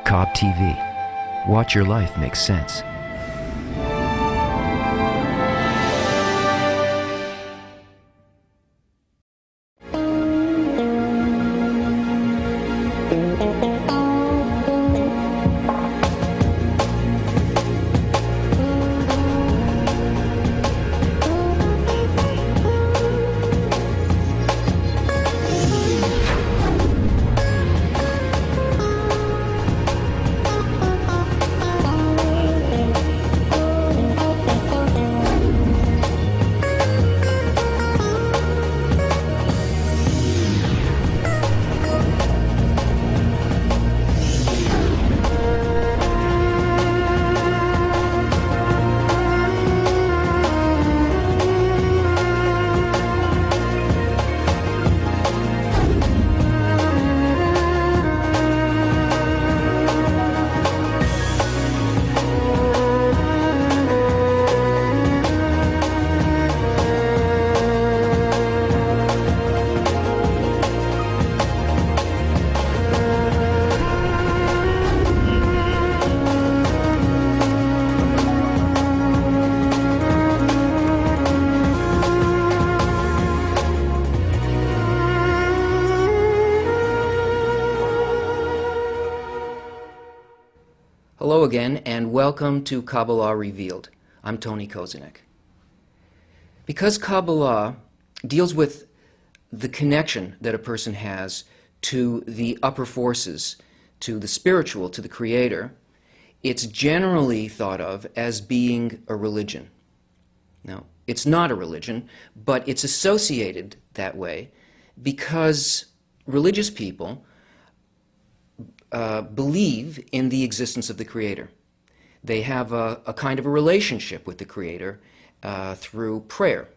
Cobb TV. Watch your life make sense. Hello again, and welcome to Cabala Revealed. I'm Tony Kosinec. Because Cabala deals with the connection that a person has to the upper forces, to the spiritual, to the Creator, it's generally thought of as being a religion. Now, it's not a religion, but it's associated that way because religious people believe in the existence of the Creator. They have a kind of a relationship with the Creator through prayer.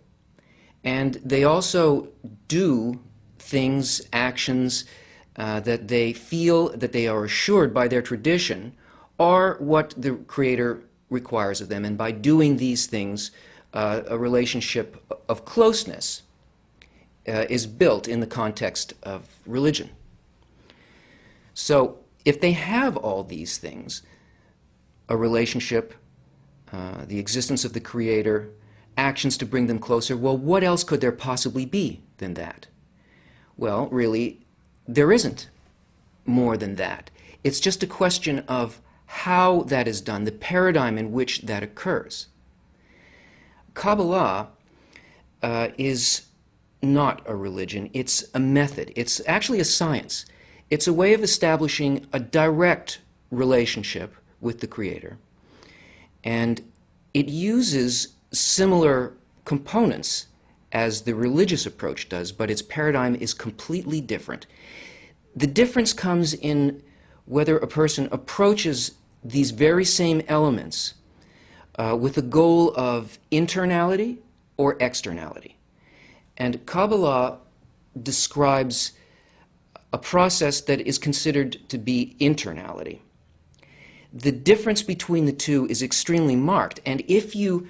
And they also do things, actions that they feel that they are assured by their tradition are what the Creator requires of them. And by doing these things, a relationship of closeness is built in the context of religion. So, if they have all these things, a relationship, the existence of the Creator, actions to bring them closer, well, what else could there possibly be than that? Well, really, there isn't more than that. It's just a question of how that is done, the paradigm in which that occurs. Cabala is not a religion, it's a method. It's actually a science. It's a way of establishing a direct relationship with the Creator. And it uses similar components as the religious approach does, but its paradigm is completely different. The difference comes in whether a person approaches these very same elements with the goal of internality or externality. And Cabala describes a process that is considered to be internality. The difference between the two is extremely marked, and if you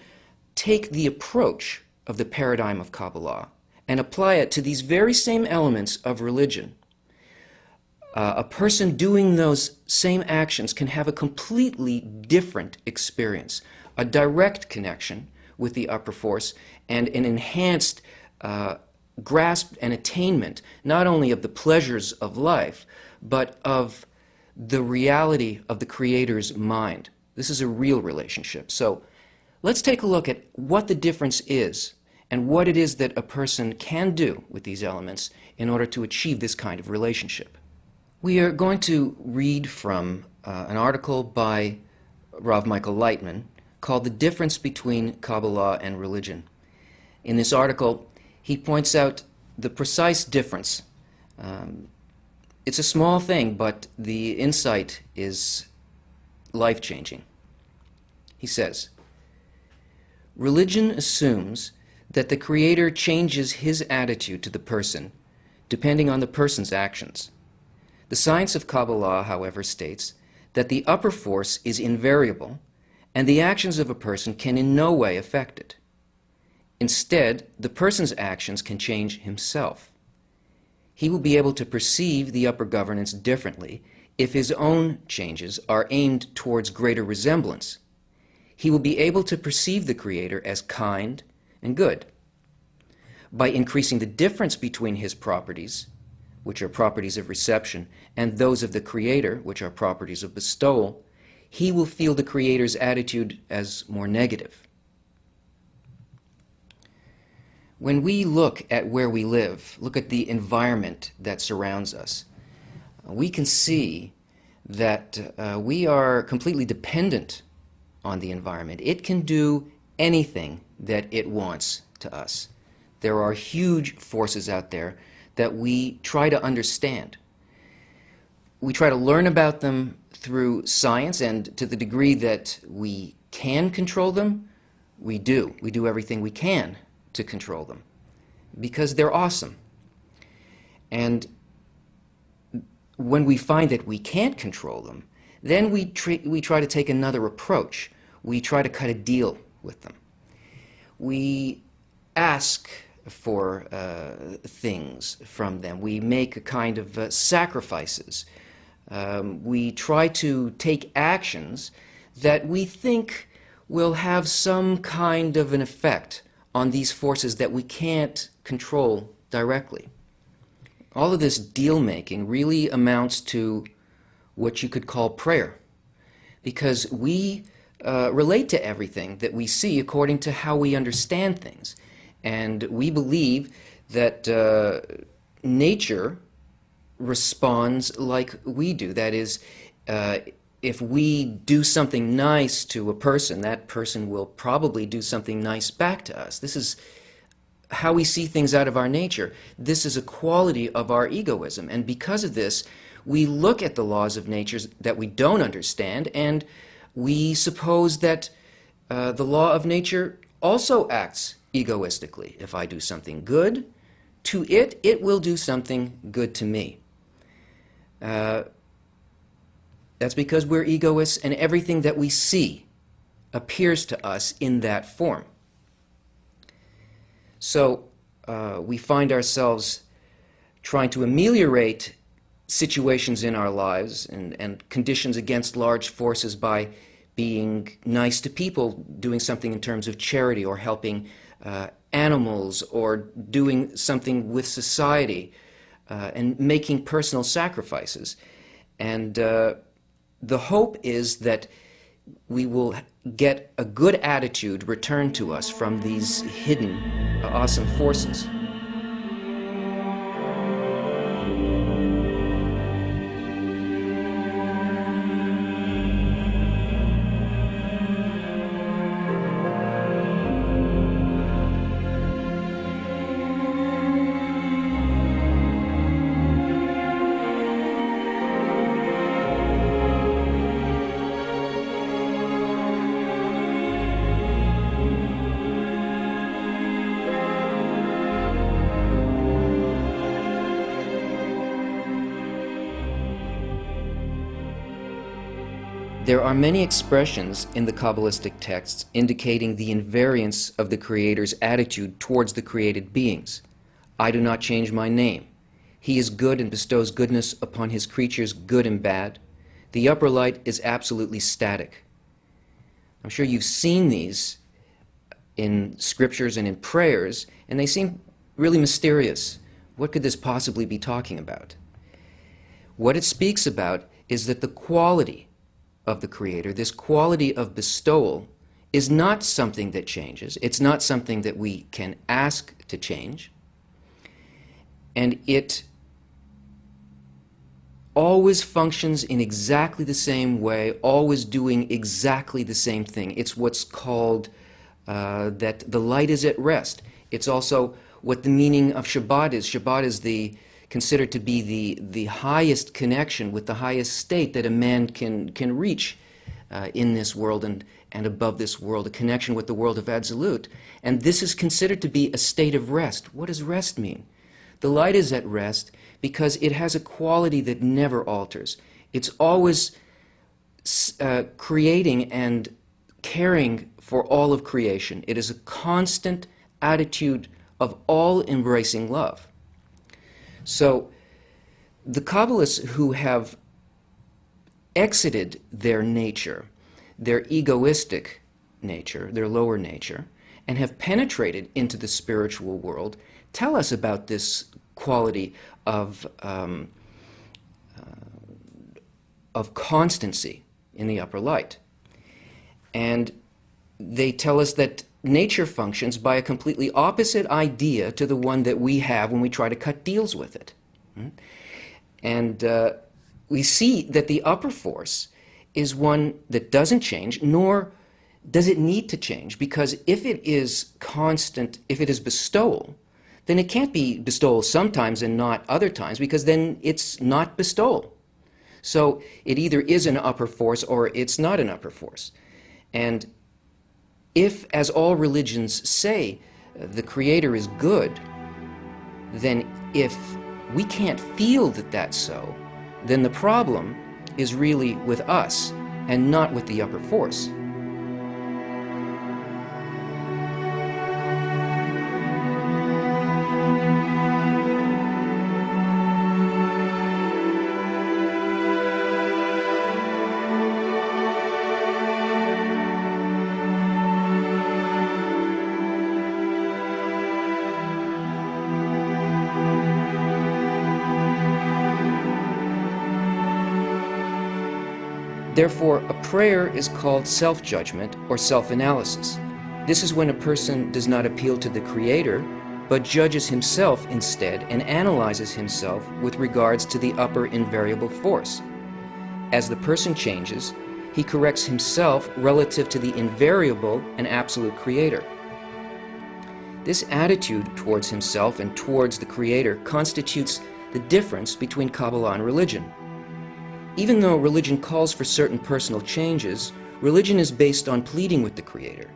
take the approach of the paradigm of Cabala and apply it to these very same elements of religion, a person doing those same actions can have a completely different experience, a direct connection with the upper force and an enhanced grasp and attainment not only of the pleasures of life, but of the reality of the Creator's mind. This is a real relationship. So let's take a look at what the difference is and what it is that a person can do with these elements in order to achieve this kind of relationship. We are going to read from an article by Rav Michael Lightman called The Difference Between Cabala and Religion. In this article, he points out the precise difference. It's a small thing, but the insight is life-changing. He says, religion assumes that the Creator changes his attitude to the person depending on the person's actions. The science of Cabala, however, states that the upper force is invariable and the actions of a person can in no way affect it. Instead, the person's actions can change himself. He will be able to perceive the upper governance differently if his own changes are aimed towards greater resemblance, he will be able to perceive the Creator as kind and good. By increasing the difference between his properties, which are properties of reception, and those of the Creator, which are properties of bestowal, he will feel the Creator's attitude as more negative. When we look at where we live, look at the environment that surrounds us, we can see that we are completely dependent on the environment. It can do anything that it wants to us. There are huge forces out there that we try to understand. We try to learn about them through science, and to the degree that we can control them, we do. We do everything we can to control them because they're awesome. And when we find that we can't control them, then we try to take another approach. We try to cut a deal with them. We ask for things from them. We make a kind of sacrifices. We try to take actions that we think will have some kind of an effect on these forces that we can't control directly. All of this deal-making really amounts to what you could call prayer, because we relate to everything that we see according to how we understand things. And we believe that nature responds like we do. That is, if we do something nice to a person, that person will probably do something nice back to us. This is how we see things out of our nature. This is a quality of our egoism. And because of this, we look at the laws of nature that we don't understand, and we suppose that the law of nature also acts egoistically. If I do something good to it, it will do something good to me. That's because we're egoists, and everything that we see appears to us in that form. So we find ourselves trying to ameliorate situations in our lives and conditions against large forces by being nice to people, doing something in terms of charity, or helping animals, or doing something with society, and making personal sacrifices. And the hope is that we will get a good attitude returned to us from these hidden, awesome forces. There are many expressions in the Kabbalistic texts indicating the invariance of the Creator's attitude towards the created beings. I do not change my name. He is good and bestows goodness upon his creatures, good and bad. The upper light is absolutely static. I'm sure you've seen these in scriptures and in prayers, and they seem really mysterious. What could this possibly be talking about? What it speaks about is that the quality of the Creator, this quality of bestowal, is not something that changes. It's not something that we can ask to change. And it always functions in exactly the same way, always doing exactly the same thing. It's what's called that the light is at rest. It's also what the meaning of Shabbat is. Shabbat is considered to be the highest connection with the highest state that a man can reach in this world and above this world, a connection with the world of Absolute. And this is considered to be a state of rest. What does rest mean? The light is at rest because it has a quality that never alters. It's always creating and caring for all of creation. It is a constant attitude of all-embracing love. So the Kabbalists who have exited their nature, their egoistic nature, their lower nature, and have penetrated into the spiritual world, tell us about this quality of constancy in the upper light. And they tell us that nature functions by a completely opposite idea to the one that we have when we try to cut deals with it. And we see that the upper force is one that doesn't change, nor does it need to change, because if it is constant, if it is bestowal, then it can't be bestowal sometimes and not other times, because then it's not bestowal. So it either is an upper force or it's not an upper force. And if, as all religions say, the Creator is good, then if we can't feel that that's so, then the problem is really with us and not with the upper force. Therefore, a prayer is called self-judgment or self-analysis. This is when a person does not appeal to the Creator, but judges himself instead and analyzes himself with regards to the upper invariable force. As the person changes, he corrects himself relative to the invariable and absolute Creator. This attitude towards himself and towards the Creator constitutes the difference between Kabbalah and religion. Even though religion calls for certain personal changes, religion is based on pleading with the Creator.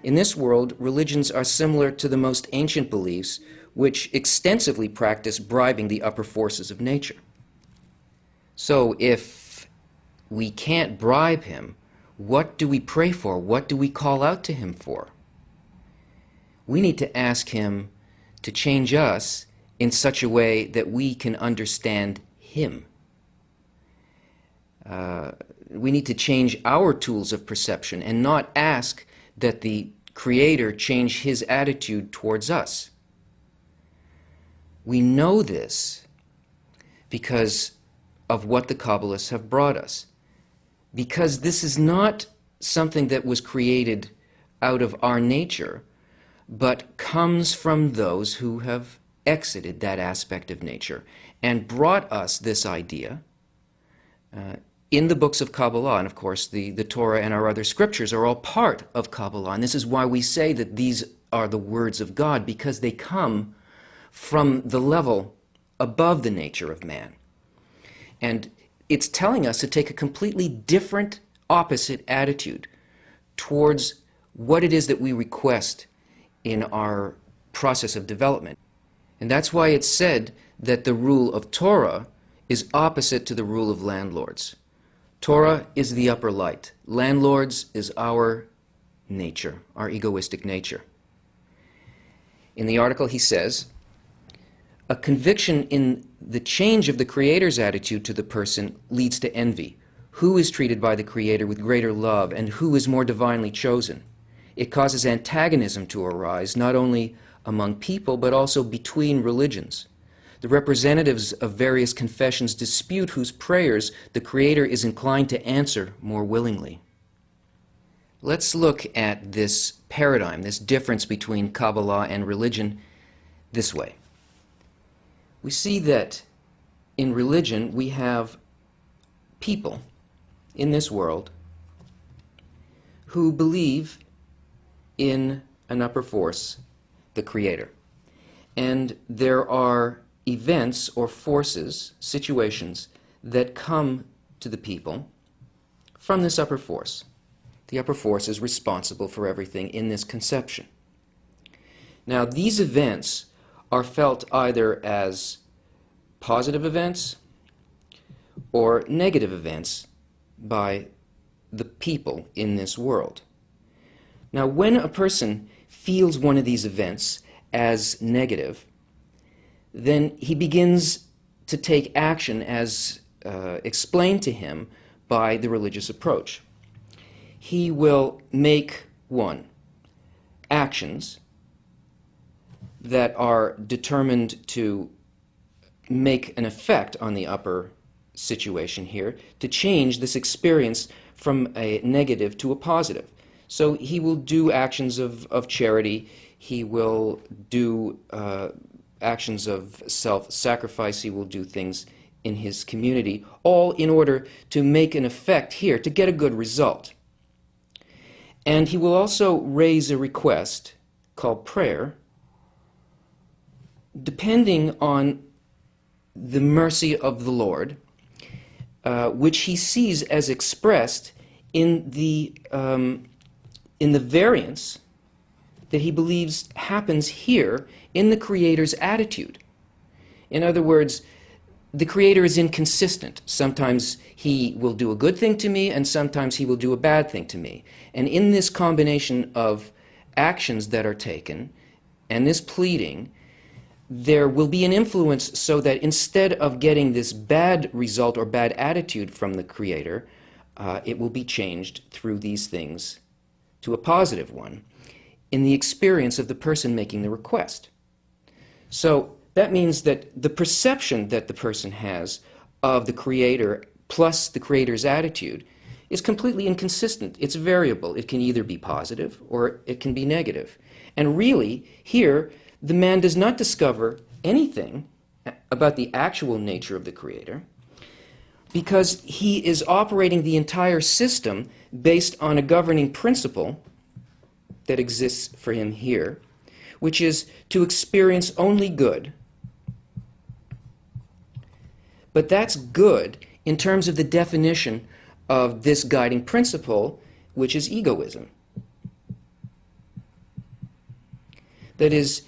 In this world, religions are similar to the most ancient beliefs, which extensively practice bribing the upper forces of nature. So if we can't bribe Him, what do we pray for? What do we call out to Him for? We need to ask Him to change us in such a way that we can understand Him. We need to change our tools of perception and not ask that the Creator change His attitude towards us. We know this because of what the Kabbalists have brought us. Because this is not something that was created out of our nature, but comes from those who have exited that aspect of nature and brought us this idea in the books of Kabbalah. And of course the Torah and our other scriptures are all part of Kabbalah, and this is why we say that these are the words of God, because they come from the level above the nature of man. And it's telling us to take a completely different, opposite attitude towards what it is that we request in our process of development. And that's why it's said that the rule of Torah is opposite to the rule of landlords. Torah is the upper light. Landlords is our nature, our egoistic nature. In the article he says, a conviction in the change of the Creator's attitude to the person leads to envy. Who is treated by the Creator with greater love, and who is more divinely chosen? It causes antagonism to arise, not only among people, but also between religions. The representatives of various confessions dispute whose prayers the Creator is inclined to answer more willingly. Let's look at this paradigm, this difference between Kabbalah and religion, this way. We see that in religion we have people in this world who believe in an upper force, the Creator. And there are events or forces, situations, that come to the people from this upper force. The upper force is responsible for everything in this conception. Now, these events are felt either as positive events or negative events by the people in this world. Now, when a person feels one of these events as negative, then he begins to take action as explained to him by the religious approach. He will make, one, actions that are determined to make an effect on the upper situation here, to change this experience from a negative to a positive. So he will do actions of charity, he will do actions of self-sacrifice, he will do things in his community, all in order to make an effect here, to get a good result. And he will also raise a request called prayer, depending on the mercy of the Lord, which he sees as expressed in the variance that he believes happens here in the Creator's attitude. In other words, the Creator is inconsistent. Sometimes he will do a good thing to me, and sometimes he will do a bad thing to me. And in this combination of actions that are taken and this pleading, there will be an influence so that instead of getting this bad result or bad attitude from the Creator, it will be changed through these things to a positive one in the experience of the person making the request. So that means that the perception that the person has of the Creator plus the Creator's attitude is completely inconsistent. It's variable. It can either be positive or it can be negative. And really, here, the man does not discover anything about the actual nature of the Creator because he is operating the entire system based on a governing principle that exists for him here, which is to experience only good. But that's good in terms of the definition of this guiding principle, which is egoism. That is,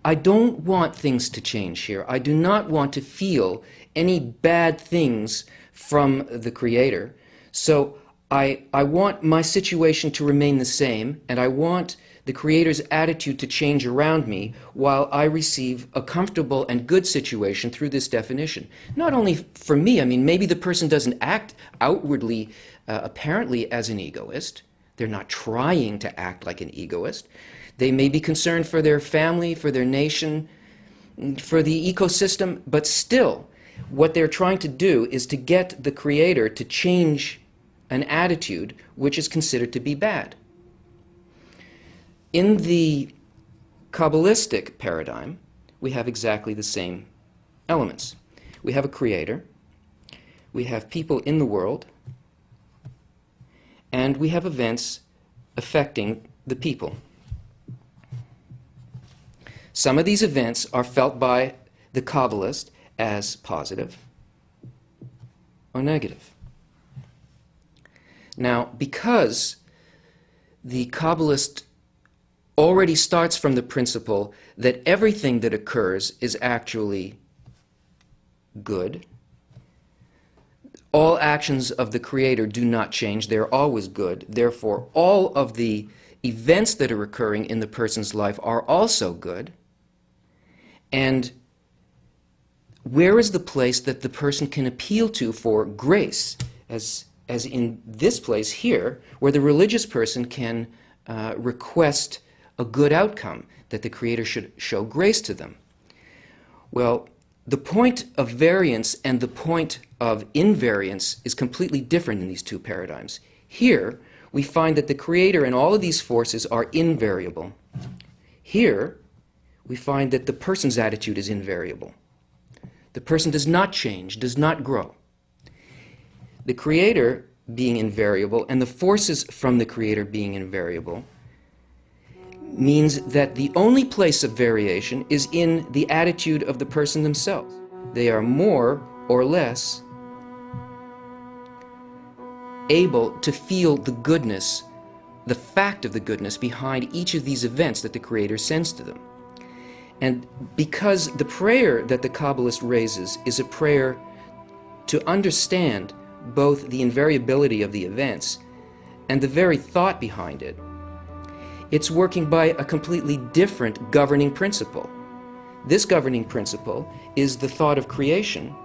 I don't want things to change here. I do not want to feel any bad things from the Creator. So I want my situation to remain the same, and I want the Creator's attitude to change around me while I receive a comfortable and good situation through this definition. Not only for me, I mean, maybe the person doesn't act outwardly, apparently as an egoist. They're not trying to act like an egoist. They may be concerned for their family, for their nation, for the ecosystem, but still, what they're trying to do is to get the Creator to change an attitude which is considered to be bad. In the Kabbalistic paradigm, we have exactly the same elements. We have a Creator, we have people in the world, and we have events affecting the people. Some of these events are felt by the Kabbalist as positive or negative. Now, because the Kabbalist already starts from the principle that everything that occurs is actually good, all actions of the Creator do not change, they're always good, therefore all of the events that are occurring in the person's life are also good, and where is the place that the person can appeal to for grace, as in this place here, where the religious person can request a good outcome, that the Creator should show grace to them? Well, the point of variance and the point of invariance is completely different in these two paradigms. Here, we find that the Creator and all of these forces are invariable. Here, we find that the person's attitude is invariable. The person does not change, does not grow. The Creator being invariable and the forces from the Creator being invariable means that the only place of variation is in the attitude of the person themselves. They are more or less able to feel the goodness, the fact of the goodness behind each of these events that the Creator sends to them. And because the prayer that the Kabbalist raises is a prayer to understand both the invariability of the events and the very thought behind it, it's working by a completely different governing principle. This governing principle is the thought of creation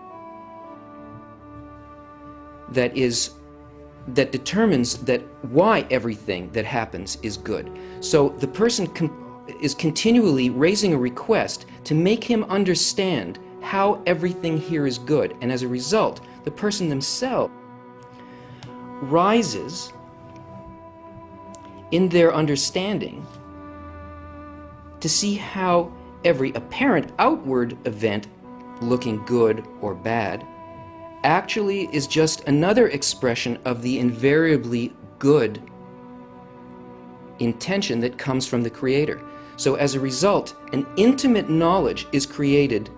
that determines why everything that happens is good. So the person is continually raising a request to make him understand how everything here is good, and as a result, the person themselves rises in their understanding to see how every apparent outward event, looking good or bad, actually is just another expression of the invariably good intention that comes from the Creator. So as a result, an intimate knowledge is created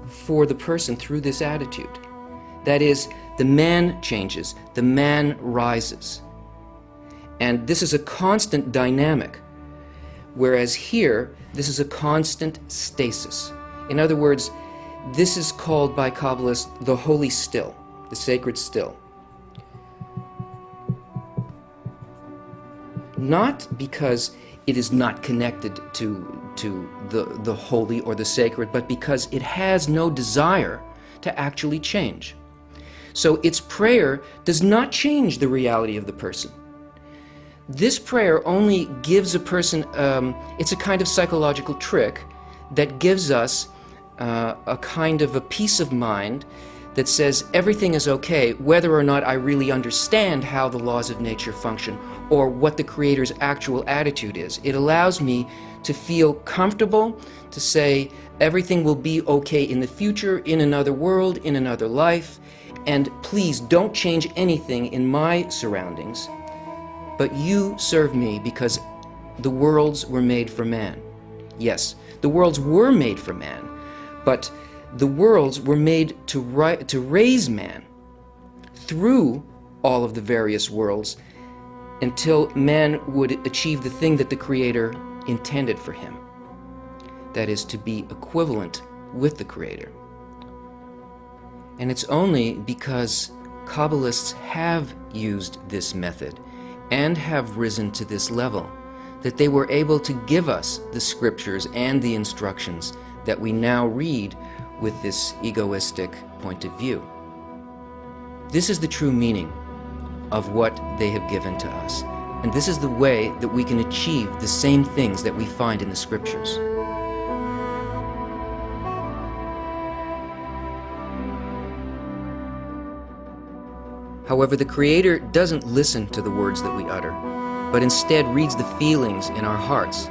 for the person through this attitude. That is, the man changes, the man rises. And this is a constant dynamic, whereas here, this is a constant stasis. In other words, this is called by Kabbalists the holy still, the sacred still. Not because it is not connected to the holy or the sacred, but because it has no desire to actually change. So its prayer does not change the reality of the person. This prayer only gives a person, it's a kind of psychological trick that gives us a kind of a peace of mind that says everything is okay, whether or not I really understand how the laws of nature function or what the Creator's actual attitude is. It allows me to feel comfortable, to say everything will be okay in the future, in another world, in another life, and please don't change anything in my surroundings, but you serve me because the worlds were made for man. Yes, the worlds were made for man, but the worlds were made to raise man through all of the various worlds until man would achieve the thing that the Creator intended for him. That is, to be equivalent with the Creator. And it's only because Kabbalists have used this method and have risen to this level that they were able to give us the scriptures and the instructions that we now read with this egoistic point of view. This is the true meaning of what they have given to us. And this is the way that we can achieve the same things that we find in the scriptures. However, the Creator doesn't listen to the words that we utter, but instead reads the feelings in our hearts.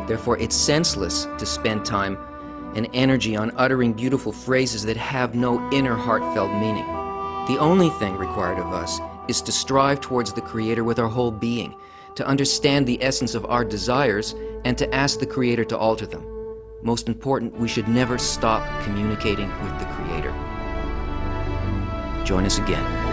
Therefore, it's senseless to spend time and energy on uttering beautiful phrases that have no inner heartfelt meaning. The only thing required of us is to strive towards the Creator with our whole being, to understand the essence of our desires, and to ask the Creator to alter them. Most important, we should never stop communicating with the Creator. Join us again.